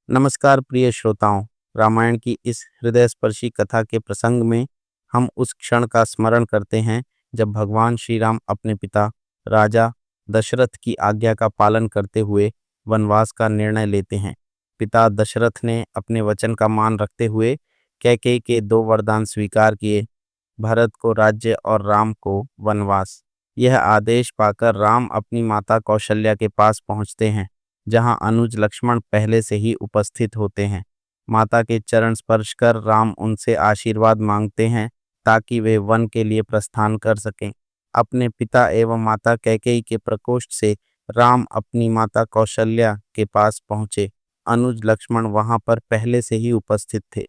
नमस्कार प्रिय श्रोताओं। रामायण की इस हृदयस्पर्शी कथा के प्रसंग में हम उस क्षण का स्मरण करते हैं जब भगवान श्री राम अपने पिता राजा दशरथ की आज्ञा का पालन करते हुए वनवास का निर्णय लेते हैं। पिता दशरथ ने अपने वचन का मान रखते हुए कैकेयी के 2 वरदान स्वीकार किए, भरत को राज्य और राम को वनवास। यह आदेश पाकर राम अपनी माता कौशल्या के पास पहुंचते हैं, जहां अनुज लक्ष्मण पहले से ही उपस्थित होते हैं। माता के चरण स्पर्श कर राम उनसे आशीर्वाद मांगते हैं ताकि वे वन के लिए प्रस्थान कर सकें। अपने पिता एवं माता कैकेयी के प्रकोष्ठ से राम अपनी माता कौशल्या के पास पहुंचे। अनुज लक्ष्मण वहां पर पहले से ही उपस्थित थे।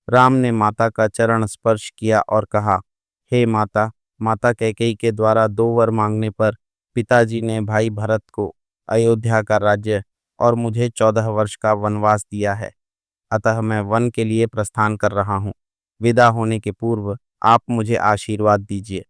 राम ने माता का चरण स्पर्श किया और कहा, हे माता। माता कैकेयी के द्वारा 2 वर मांगने पर पिताजी ने भाई भरत को अयोध्या का राज्य और मुझे 14 वर्ष का वनवास दिया है, अतः मैं वन के लिए प्रस्थान कर रहा हूँ। विदा होने के पूर्व आप मुझे आशीर्वाद दीजिए।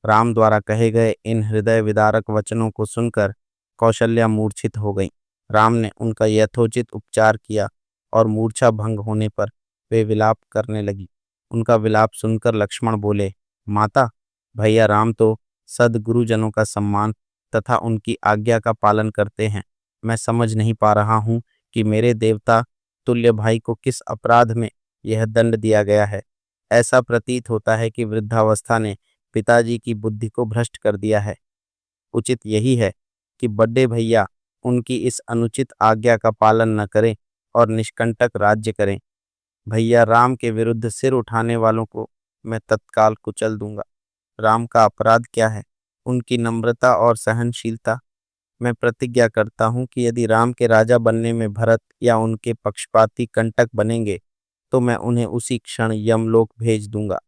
राम द्वारा कहे गए इन हृदय विदारक वचनों को सुनकर कौशल्या मूर्छित हो गई। राम ने उनका यथोचित उपचार किया और मूर्छा भंग होने पर वे विलाप करने लगी। उनका विलाप सुनकर लक्ष्मण बोले, माता, भैया राम तो सद्गुरुजनों का सम्मान तथा उनकी आज्ञा का पालन करते हैं। मैं समझ नहीं पा रहा हूँ कि मेरे देवता तुल्य भाई को किस अपराध में यह दंड दिया गया है। ऐसा प्रतीत होता है कि वृद्धावस्था ने पिताजी की बुद्धि को भ्रष्ट कर दिया है। उचित यही है कि बड़े भैया उनकी इस अनुचित आज्ञा का पालन न करें और निष्कंटक राज्य करें। भैया राम के विरुद्ध सिर उठाने वालों को मैं तत्काल कुचल दूंगा। राम का अपराध क्या है? उनकी नम्रता और सहनशीलता। मैं प्रतिज्ञा करता हूँ कि यदि राम के राजा बनने में भरत या उनके पक्षपाती कंटक बनेंगे तो मैं उन्हें उसी क्षण यमलोक भेज दूंगा।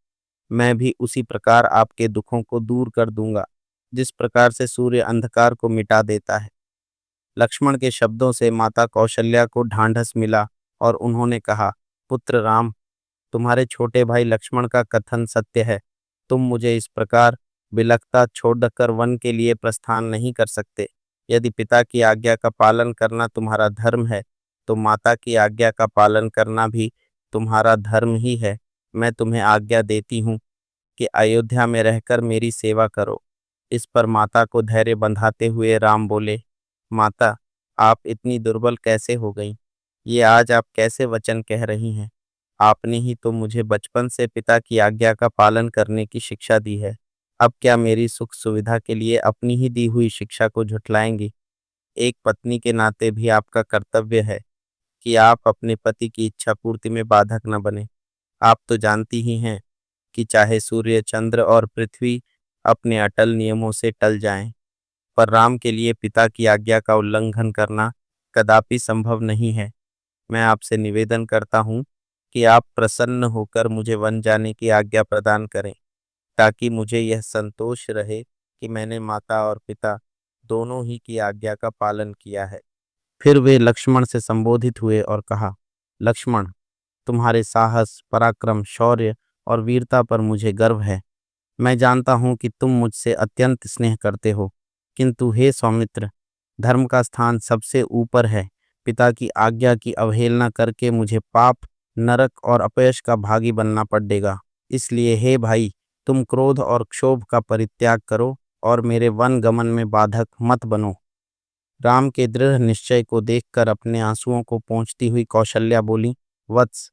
मैं भी उसी प्रकार आपके दुखों को दूर कर दूंगा जिस प्रकार से सूर्य अंधकार को मिटा देता है। लक्ष्मण के शब्दों से माता कौशल्या को ढांढस मिला और उन्होंने कहा, पुत्र राम, तुम्हारे छोटे भाई लक्ष्मण का कथन सत्य है। तुम मुझे इस प्रकार बिलखता छोड़कर वन के लिए प्रस्थान नहीं कर सकते। यदि पिता की आज्ञा का पालन करना तुम्हारा धर्म है तो माता की आज्ञा का पालन करना भी तुम्हारा धर्म ही है। मैं तुम्हें आज्ञा देती हूँ कि अयोध्या में रहकर मेरी सेवा करो। इस पर माता को धैर्य बंधाते हुए राम बोले, माता, आप इतनी दुर्बल कैसे हो गई? ये आज आप कैसे वचन कह रही हैं? आपने ही तो मुझे बचपन से पिता की आज्ञा का पालन करने की शिक्षा दी है। अब क्या मेरी सुख सुविधा के लिए अपनी ही दी हुई शिक्षा को झुठलाएंगी? एक पत्नी के नाते भी आपका कर्तव्य है कि आप अपने पति की इच्छा पूर्ति में बाधक न बने। आप तो जानती ही हैं कि चाहे सूर्य, चंद्र और पृथ्वी अपने अटल नियमों से टल जाएं, पर राम के लिए पिता की आज्ञा का उल्लंघन करना कदापि संभव नहीं है। मैं आपसे निवेदन करता हूँ कि आप प्रसन्न होकर मुझे वन जाने की आज्ञा प्रदान करें, ताकि मुझे यह संतोष रहे कि मैंने माता और पिता दोनों ही की आज्ञा का पालन किया है। फिर वे लक्ष्मण से संबोधित हुए और कहा, लक्ष्मण, तुम्हारे साहस, पराक्रम, शौर्य और वीरता पर मुझे गर्व है। मैं जानता हूँ कि तुम मुझसे अत्यंत स्नेह करते हो, किंतु हे सौमित्र, धर्म का स्थान सबसे ऊपर है। पिता की आज्ञा की अवहेलना करके मुझे पाप, नरक और अपयश का भागी बनना पड़ेगा। इसलिए हे भाई, तुम क्रोध और क्षोभ का परित्याग करो और मेरे वन गमन में बाधक मत बनो। राम के दृढ़ निश्चय को देखकर अपने आंसुओं को पोंछती हुई कौशल्या बोली, वत्स,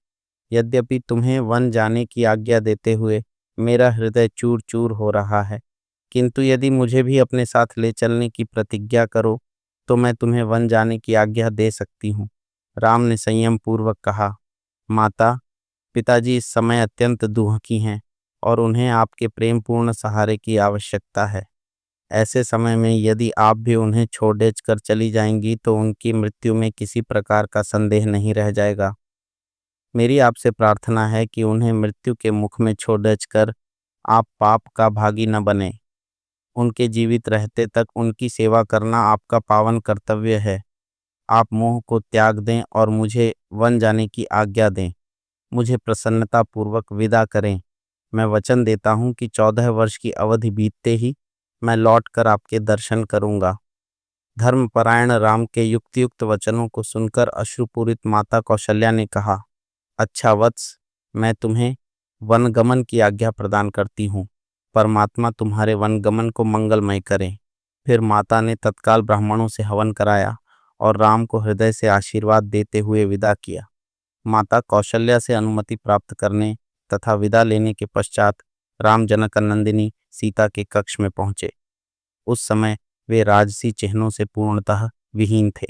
यद्यपि तुम्हें वन जाने की आज्ञा देते हुए मेरा हृदय चूर चूर हो रहा है, किंतु यदि मुझे भी अपने साथ ले चलने की प्रतिज्ञा करो तो मैं तुम्हें वन जाने की आज्ञा दे सकती हूँ। राम ने संयम पूर्वक कहा, माता, पिताजी इस समय अत्यंत दुखी हैं और उन्हें आपके प्रेमपूर्ण सहारे की आवश्यकता है। ऐसे समय में यदि आप भी उन्हें छोड़ कर चली जाएंगी तो उनकी मृत्यु में किसी प्रकार का संदेह नहीं रह जाएगा। मेरी आपसे प्रार्थना है कि उन्हें मृत्यु के मुख में छोड़ कर आप पाप का भागी न बने। उनके जीवित रहते तक उनकी सेवा करना आपका पावन कर्तव्य है। आप मोह को त्याग दें और मुझे वन जाने की आज्ञा दें। मुझे प्रसन्नता पूर्वक विदा करें। मैं वचन देता हूँ कि 14 वर्ष की अवधि बीतते ही मैं लौटकर आपके दर्शन करूंगा। धर्मपरायण राम के युक्तियुक्त वचनों को सुनकर अश्रुपूरित माता कौशल्या ने कहा, अच्छा वत्स, मैं तुम्हें वनगमन की आज्ञा प्रदान करती हूँ। परमात्मा तुम्हारे वनगमन को मंगलमय करें। फिर माता ने तत्काल ब्राह्मणों से हवन कराया और राम को हृदय से आशीर्वाद देते हुए विदा किया। माता कौशल्या से अनुमति प्राप्त करने तथा विदा लेने के पश्चात राम जनक नंदिनी सीता के कक्ष में पहुंचे। उस समय वे राजसी चिन्हों से पूर्णतः विहीन थे।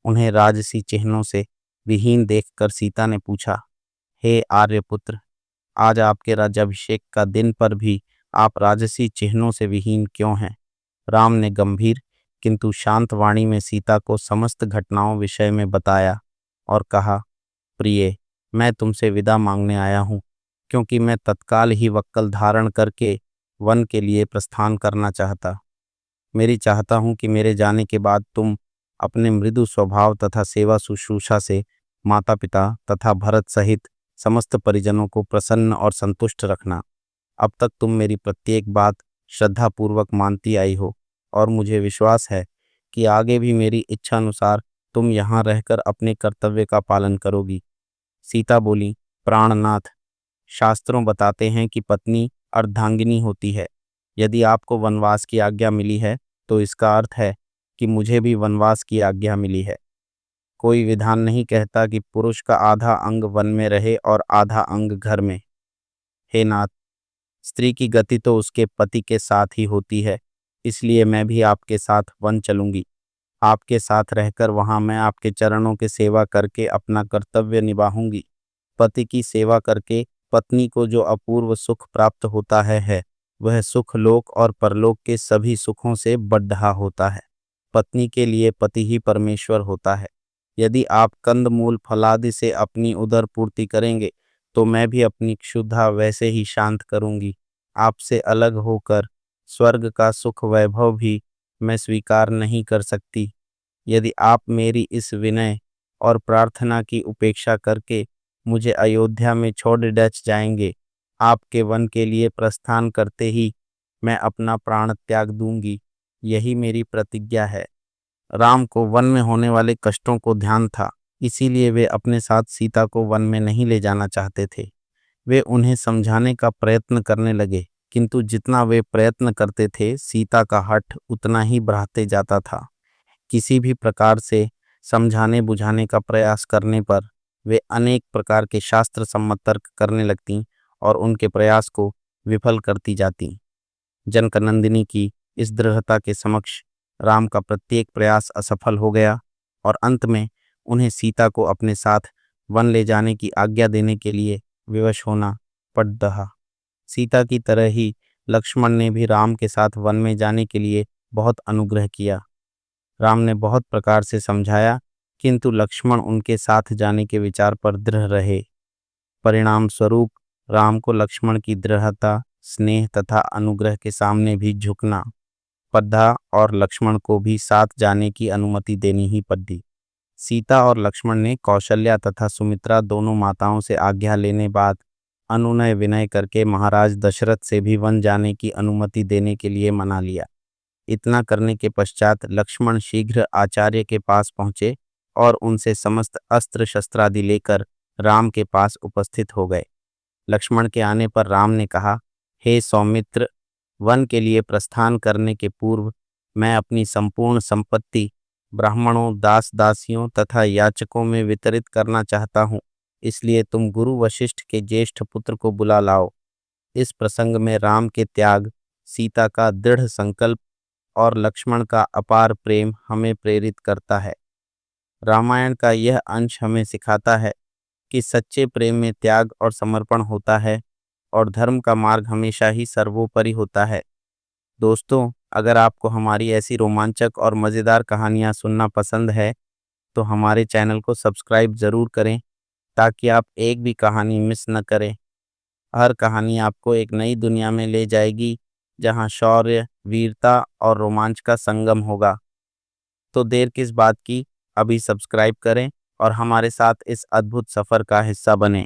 उन्हें राजसी चिन्हों से विहीन देखकर सीता ने पूछा, हे आर्यपुत्र, आज आपके राज्याभिषेक का दिन पर भी आप राजसी चिन्हों से विहीन क्यों हैं? राम ने गंभीर किंतु शांत वाणी में सीता को समस्त घटनाओं विषय में बताया और कहा, प्रिय, मैं तुमसे विदा मांगने आया हूँ, क्योंकि मैं तत्काल ही वक्कल धारण करके वन के लिए प्रस्थान करना चाहता। मेरी चाहता हूँ कि मेरे जाने के बाद तुम अपने मृदु स्वभाव तथा सेवा शुश्रूषा से माता पिता तथा भरत सहित समस्त परिजनों को प्रसन्न और संतुष्ट रखना। अब तक तुम मेरी प्रत्येक बात श्रद्धापूर्वक मानती आई हो और मुझे विश्वास है कि आगे भी मेरी इच्छा अनुसार तुम यहाँ रहकर अपने कर्तव्य का पालन करोगी। सीता बोली, प्राणनाथ, शास्त्रों बताते हैं कि पत्नी अर्धांगिनी होती है। यदि आपको वनवास की आज्ञा मिली है तो इसका अर्थ है कि मुझे भी वनवास की आज्ञा मिली है। कोई विधान नहीं कहता कि पुरुष का आधा अंग वन में रहे और आधा अंग घर में। हे नाथ, स्त्री की गति तो उसके पति के साथ ही होती है, इसलिए मैं भी आपके साथ वन चलूंगी। आपके साथ रहकर वहां मैं आपके चरणों की सेवा करके अपना कर्तव्य निभाऊंगी। पति की सेवा करके पत्नी को जो अपूर्व सुख प्राप्त होता है वह सुख लोक और परलोक के सभी सुखों से बढ़ा होता है। पत्नी के लिए पति ही परमेश्वर होता है। यदि आप कंद मूल फलादि से अपनी उदर पूर्ति करेंगे तो मैं भी अपनी क्षुधा वैसे ही शांत करूंगी। आपसे अलग होकर स्वर्ग का सुख वैभव भी मैं स्वीकार नहीं कर सकती। यदि आप मेरी इस विनय और प्रार्थना की उपेक्षा करके मुझे अयोध्या में छोड़ डच जाएंगे, आपके वन के लिए प्रस्थान करते ही मैं अपना प्राण त्याग दूंगी। यही मेरी प्रतिज्ञा है। राम को वन में होने वाले कष्टों को ध्यान था, इसीलिए वे अपने साथ सीता को वन में नहीं ले जाना चाहते थे। वे उन्हें समझाने का प्रयत्न करने लगे, किंतु जितना वे प्रयत्न करते थे सीता का हठ उतना ही बढ़ाते जाता था। किसी भी प्रकार से समझाने बुझाने का प्रयास करने पर वे अनेक प्रकार के शास्त्र सम्मत तर्क करने लगतीं और उनके प्रयास को विफल करती जातीं। जनकनंदिनी की इस दृढ़ता के समक्ष राम का प्रत्येक प्रयास असफल हो गया और अंत में उन्हें सीता को अपने साथ वन ले जाने की आज्ञा देने के लिए विवश होना पड़ रहा। सीता की तरह ही लक्ष्मण ने भी राम के साथ वन में जाने के लिए बहुत अनुग्रह किया। राम ने बहुत प्रकार से समझाया, किंतु लक्ष्मण उनके साथ जाने के विचार पर दृढ़ रहे। परिणाम स्वरूप राम को लक्ष्मण की दृढ़ता, स्नेह तथा अनुग्रह के सामने भी झुकना पड़ा और लक्ष्मण को भी साथ जाने की अनुमति देनी ही पड़ी। सीता और लक्ष्मण ने कौशल्या तथा सुमित्रा दोनों माताओं से आज्ञा लेने बाद अनुनय विनय करके महाराज दशरथ से भी वन जाने की अनुमति देने के लिए मना लिया। इतना करने के पश्चात लक्ष्मण शीघ्र आचार्य के पास पहुंचे और उनसे समस्त अस्त्र शस्त्रादि लेकर राम के पास उपस्थित हो गए। लक्ष्मण के आने पर राम ने कहा, हे सौमित्र, वन के लिए प्रस्थान करने के पूर्व मैं अपनी संपूर्ण संपत्ति ब्राह्मणों, दास दासियों तथा याचकों में वितरित करना चाहता हूँ, इसलिए तुम गुरु वशिष्ठ के ज्येष्ठ पुत्र को बुला लाओ। इस प्रसंग में राम के त्याग, सीता का दृढ़ संकल्प और लक्ष्मण का अपार प्रेम हमें प्रेरित करता है। रामायण का यह अंश हमें सिखाता है कि सच्चे प्रेम में त्याग और समर्पण होता है और धर्म का मार्ग हमेशा ही सर्वोपरि होता है। दोस्तों, अगर आपको हमारी ऐसी रोमांचक और मज़ेदार कहानियाँ सुनना पसंद है तो हमारे चैनल को सब्सक्राइब ज़रूर करें ताकि आप एक भी कहानी मिस न करें। हर कहानी आपको एक नई दुनिया में ले जाएगी जहां शौर्य, वीरता और रोमांच का संगम होगा। तो देर किस बात की, अभी सब्सक्राइब करें और हमारे साथ इस अद्भुत सफ़र का हिस्सा बनें।